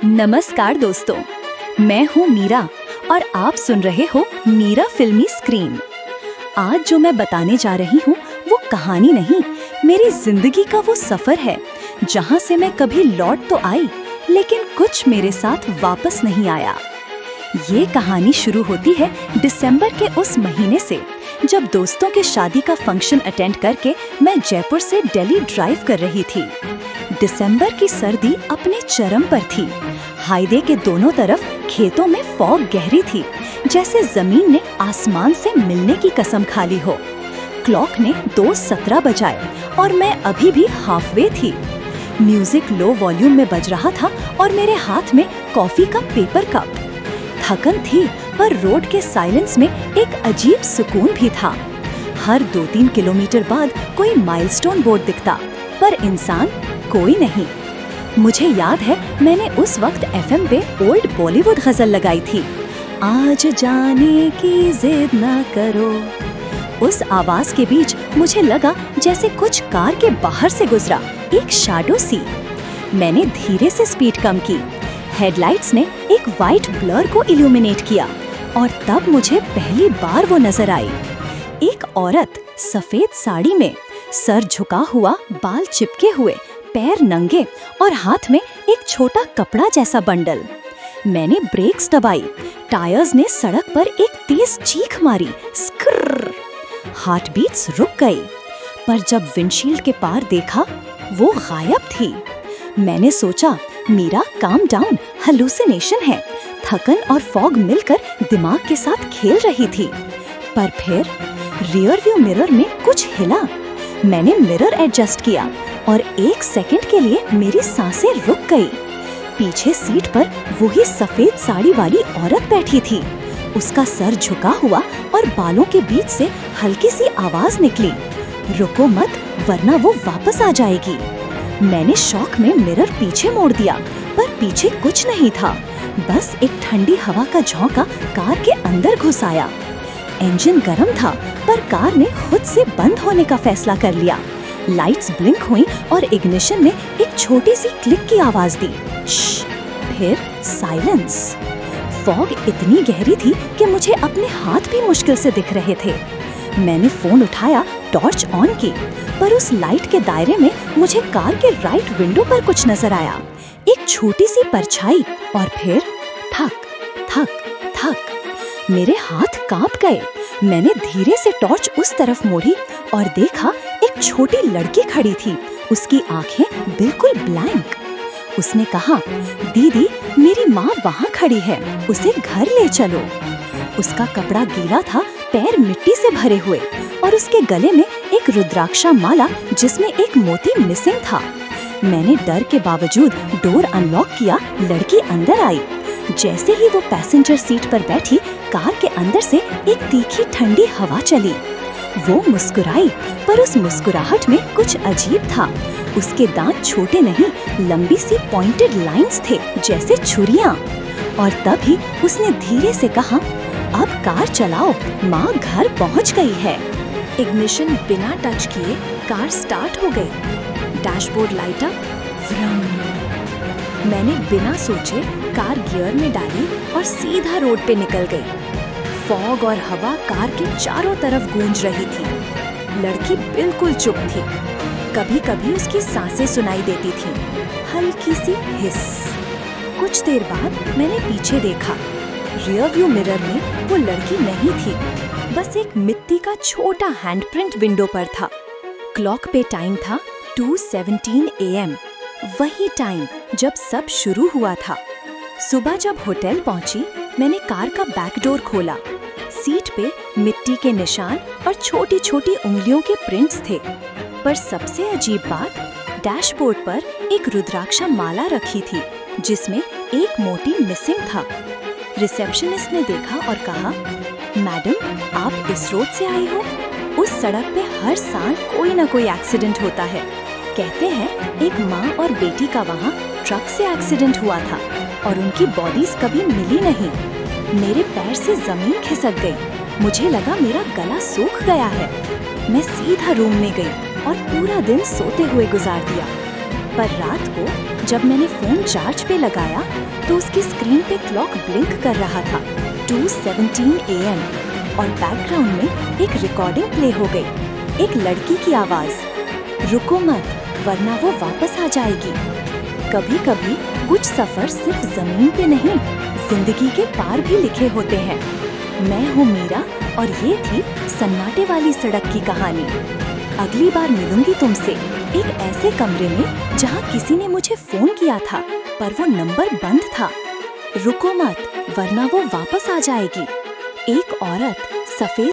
नमस्कार दोस्तों, मैं हूँ मीरा और आप सुन रहे हो मीरा फिल्मी स्क्रीन। आज जो मैं बताने जा रही हूँ वो कहानी नहीं, मेरी जिंदगी का वो सफर है जहाँ से मैं कभी लौट तो आई लेकिन कुछ मेरे साथ वापस नहीं आया। ये कहानी शुरू होती है दिसंबर के उस महीने से, जब दोस्तों के शादी का फंक्शन अटेंड करके मैं जयपुर से दिल्ली ड्राइव कर रही थी। दिसंबर की सर्दी अपने चरम पर थी। हाईवे के दोनों तरफ खेतों में फॉग गहरी थी, जैसे जमीन ने आसमान से मिलने की कसम खा ली हो। क्लॉक ने 2:17 बजाए और मैं अभी भी हाफवे थी। म्यूजिक लो वॉल्यूम में बज रहा था और मेरे हाथ में कॉफी का पेपर कप। थकन थी, पर रोड के साइलेंस में एक अजीब सुकून भी था। हर 2-3 किलोमीटर बाद कोई माइलस्टोन बोर्ड दिखता, पर इंसान कोई नहीं। मुझे याद है मैंने उस वक्त एफएम पे ओल्ड बॉलीवुड गजल लगाई थी, आज जाने की जिद ना करो। उस आवाज के बीच मुझे लगा जैसे कुछ कार के बाहर से गुजरा एक शैडो सी। मैंने धीरे से स्पीड कम की। हेडलाइट्स ने एक वाइट ब्लर को इल्यूमिनेट किया और तब मुझे पहली बार वो नजर आई। एक औरत सफेद साड़ी में, सर झुका हुआ, बाल चिपके हुए, पैर नंगे और हाथ में एक छोटा कपड़ा जैसा बंडल। मैंने ब्रेक्स दबाई। टायर्स ने सड़क पर एक तेज चीख मारी, स्क्रर। हार्ट बीट्स रुक गई, पर जब विंडशील्ड के पार देखा, वो गायब थी। मैंने सोचा, मीरा काम डाउन, हेलुसिनेशन है। थकन और फॉग मिलकर दिमाग के साथ खेल रही थी। पर फिर रियर व्यू मिरर में कुछ हिला। मैंने मिरर एडजस्ट किया और 1 सेकंड के लिए मेरी सांसें रुक गई। पीछे सीट पर वही सफेद साड़ी वाली औरत बैठी थी। उसका सर झुका हुआ और बालों के बीच से हल्की सी आवाज निकली, रुको मत वरना वो वापस आ जाएगी। मैंने शॉक में मिरर पीछे मोड़ दिया, पर पीछे कुछ नहीं था। बस एक ठंडी हवा का झोंका कार के अंदर घुस आया। इंजन गर्म था, पर कार ने खुद से बंद होने का फैसला कर लिया। लाइट्स ब्लिंक हुई और इग्निशन ने एक छोटी सी क्लिक की आवाज दी। फिर साइलेंस। फॉग इतनी गहरी थी कि मुझे अपने हाथ भी मुश्किल से दिख रहे थे। मैंने फोन उठाया, टॉर्च ऑन की, पर उस लाइट के दायरे में मुझे कार के राइट विंडो पर कुछ नजर आया, एक छोटी सी परछाई। और फिर थक थक थक। मेरे हाथ कांप गए। मैंने धीरे से टॉर्च उस तरफ मोड़ी और देखा एक छोटी लड़की खड़ी थी। उसकी आंखें बिल्कुल ब्लैंक। उसने कहा, दीदी मेरी माँ वहाँ खड़ी है, उसे घर ले चलो। उसका कपड़ा गीला था, पैर मिट्टी से भरे हुए, और उसके गले में एक रुद्राक्षा माला जिसमें एक मोती मिसिंग था। मैंने डर के बावजूद डोर अनलॉक किया। लड़की अंदर आई। जैसे ही वो पैसेंजर सीट पर बैठी, कार के अंदर से एक तीखी ठंडी हवा चली। वो मुस्कुराई, पर उस मुस्कुराहट में कुछ अजीब था। उसके दांत छोटे नहीं, लंबी सी पॉइंटेड लाइंस थे, जैसे छुरियां। और तभी उसने धीरे से कहा, अब कार चलाओ, माँ घर पहुँच गई है। इग्निशन बिना टच किए कार स्टार्ट हो गई। Dashboard light up, vroom. मैंने बिना सोचे कार गियर में डाली और सीधा रोड पे निकल गई। फॉग और हवा कार के चारों तरफ गूंज रही थी। लड़की बिल्कुल चुप थी। कभी कभी उसकी सांसें सुनाई देती थीं, हल्की सी हिस। कुछ देर बाद मैंने पीछे देखा। रियर व्यू मिरर में वो लड़की नहीं थी, बस एक मिट्टी का छोटा हैंडप्रिंट विंडो पर था। क्लॉक पे टाइम था 2:17 AM, वही टाइम जब सब शुरू हुआ था। सुबह जब होटल पहुंची, मैंने कार का बैक डोर खोला। सीट पे मिट्टी के निशान और छोटी छोटी उंगलियों के प्रिंट्स थे, पर सबसे अजीब बात, डैशबोर्ड पर एक रुद्राक्षा माला रखी थी जिसमें एक मोती मिसिंग था। रिसेप्शनिस्ट ने देखा और कहा, मैडम आप इस रोड से आई हो? उस सड़क पे हर साल कोई ना कोई एक्सीडेंट होता है। कहते हैं एक माँ और बेटी का वहाँ ट्रक से एक्सीडेंट हुआ था और उनकी बॉडीज कभी मिली नहीं। मेरे पैर से जमीन खिसक गई। मुझे लगा मेरा गला सूख गया है। मैं सीधा रूम में गई और पूरा दिन सोते हुए गुजार दिया। पर रात को जब मैंने फोन चार्ज पे लगाया तो उसकी स्क्रीन पे क्लॉक ब्लिंक कर रहा था 2:17 AM और बैकग्राउंड में एक रिकॉर्डिंग प्ले हो गई। एक लड़की की आवाज, रुको मत वरना वो वापस आ जाएगी। कभी कभी कुछ सफर सिर्फ जमीन पे नहीं, जिंदगी के पार भी लिखे होते हैं। मैं हूँ मीरा और ये थी सन्नाटे वाली सड़क की कहानी। अगली बार मिलूंगी तुमसे एक ऐसे कमरे में जहाँ किसी ने मुझे फोन किया था पर वो नंबर बंद था। रुको मत वरना वो वापस आ जाएगी। एक औरत सफेद